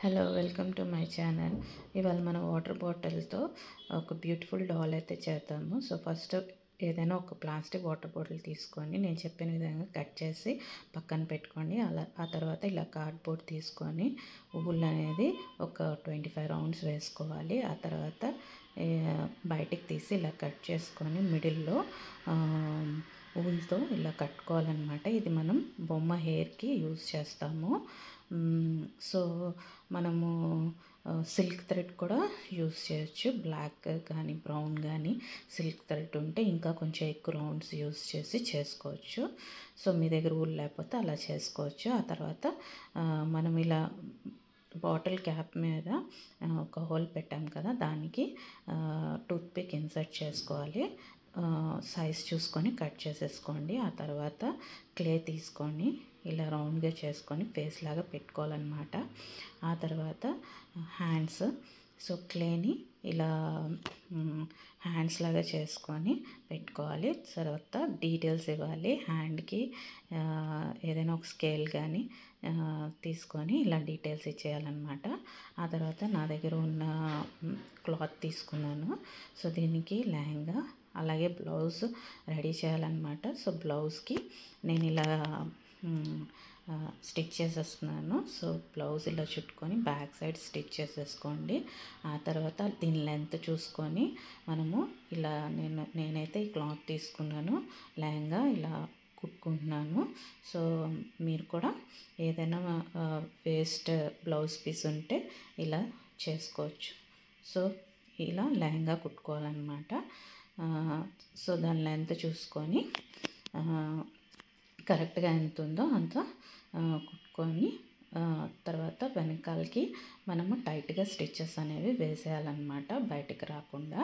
Hello welcome to my channel. ఇవాళ మనం water బాటిల్తో ఒక బ్యూటిఫుల్ డాల్ అయితే చేద్దాము. సో ఫస్ట్ ఏదైనా ఒక ప్లాస్టిక్ వాటర్ బాటిల్ తీసుకొని నేను చెప్పిన విధంగా కట్ చేసి పక్కన పెట్టుకోండి. ఆ తర్వాత ఇలా కార్డ్బోర్డ్ తీసుకొని ఊల్ అనేది ఒక 25 రౌండ్స్ వేసుకోవాలి. ఆ తర్వాత బయటికి తీసి ఇలా కట్ చేసుకొని మిడిల్లో ఊల్తో ఇలా కట్టుకోవాలన్నమాట. ఇది మనం బొమ్మ హెయిర్కి యూజ్ చేస్తాము. సో మనము సిల్క్ థ్రెడ్ కూడా యూస్ చేయొచ్చు. బ్లాక్ కానీ బ్రౌన్ కానీ సిల్క్ థ్రెడ్ ఉంటే ఇంకా కొంచెం ఎక్కువ రౌండ్స్ యూస్ చేసి చేసుకోవచ్చు. సో మీ దగ్గర ఊల్ లేకపోతే అలా చేసుకోవచ్చు. ఆ తర్వాత మనం ఇలా బాటిల్ క్యాప్ మీద ఒక హోల్ పెట్టాం కదా, దానికి టూత్పిక్ ఇన్సర్ట్ చేసుకోవాలి. సైజ్ చూసుకొని కట్ చేసేసుకోండి. ఆ తర్వాత క్లే తీసుకొని ఇలా రౌండ్గా చేసుకొని ఫేస్ లాగా పెట్టుకోవాలన్నమాట. ఆ తర్వాత హ్యాండ్స్, సో క్లేని ఇలా హ్యాండ్స్ లాగా చేసుకొని పెట్టుకోవాలి. తర్వాత డీటెయిల్స్ ఇవ్వాలి. హ్యాండ్కి ఏదైనా ఒక స్కేల్ కానీ తీసుకొని ఇలా డీటెయిల్స్ ఇచ్చేయాలన్నమాట. ఆ తర్వాత నా దగ్గర ఉన్న క్లాత్ తీసుకున్నాను. సో దీనికి లెహంగా అలాగే బ్లౌజ్ రెడీ చేయాలన్నమాట. సో బ్లౌజ్కి నేను ఇలా స్టిచ్ చేసేస్తున్నాను. సో బ్లౌజ్ ఇలా చుట్టుకొని బ్యాక్ సైడ్ స్టిచ్ చేసేసుకోండి. ఆ తర్వాత దీని లెంత్ చూసుకొని మనము ఇలా నేనైతే ఈ క్లాత్ తీసుకున్నాను, లెహంగా ఇలా కుట్టుకుంటున్నాను. సో మీరు కూడా ఏదైనా వేస్ట్ బ్లౌజ్ పీస్ ఉంటే ఇలా చేసుకోవచ్చు. సో ఇలా లెహంగా కుట్టుకోవాలన్నమాట. సో దాని లెంత్ చూసుకొని కరెక్ట్గా ఎంత ఉందో అంత కుట్టుకొని తర్వాత వెనకాలకి మనము టైట్గా స్టిచ్చెస్ అనేవి వేసేయాలన్నమాట, బయటికి రాకుండా.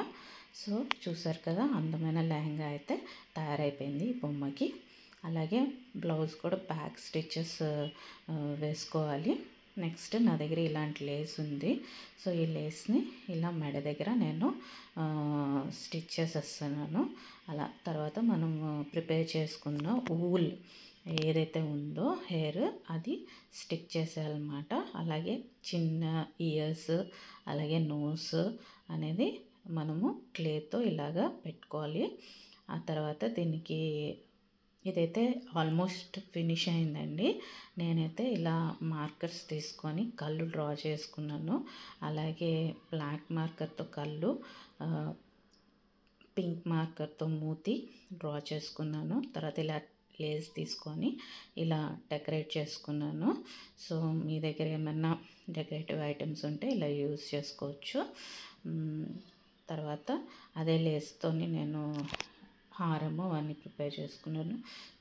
సో చూసారు కదా, అందమైన లెహంగా అయితే తయారైపోయింది ఈ బొమ్మకి. అలాగే బ్లౌజ్ కూడా బ్యాక్ స్టిచ్చెస్ వేసుకోవాలి. నెక్స్ట్ నా దగ్గర ఇలాంటి లేస్ ఉంది. సో ఈ లేస్ని ఇలా మెడ దగ్గర నేను స్టిచ్ చేసేస్తున్నాను. అలా తర్వాత మనం ప్రిపేర్ చేసుకున్న ఊల్ ఏదైతే ఉందో హెయిర్ అది స్టిక్ చేసేయాలన్నమాట. అలాగే చిన్న ఇయర్స్ అలాగే నోస్ అనేది మనము క్లేతో ఇలాగా పెట్టుకోవాలి. ఆ తర్వాత దీనికి ఇదైతే ఆల్మోస్ట్ ఫినిష్ అయిందండి. నేనైతే ఇలా మార్కర్స్ తీసుకొని కళ్ళు డ్రా చేసుకున్నాను. అలాగే బ్లాక్ మార్కర్తో కళ్ళు, పింక్ మార్కర్తో మూతి డ్రా చేసుకున్నాను. తర్వాత ఇలా లేస్ తీసుకొని ఇలా డెకరేట్ చేసుకున్నాను. సో మీ దగ్గర ఏమన్నా డెకరేటివ్ ఐటమ్స్ ఉంటే ఇలా యూజ్ చేసుకోవచ్చు. తర్వాత అదే లేస్తోని నేను హారము అవన్నీ ప్రిపేర్ చేసుకున్నాను.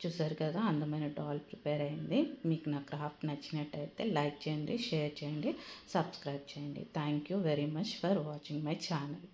చూసారు కదా, అందమైన డాల్ ప్రిపేర్ అయింది. మీకు నా క్రాఫ్ట్ నచ్చినట్టయితే లైక్ చేయండి, షేర్ చేయండి, సబ్స్క్రైబ్ చేయండి. Thank you very much for watching my channel.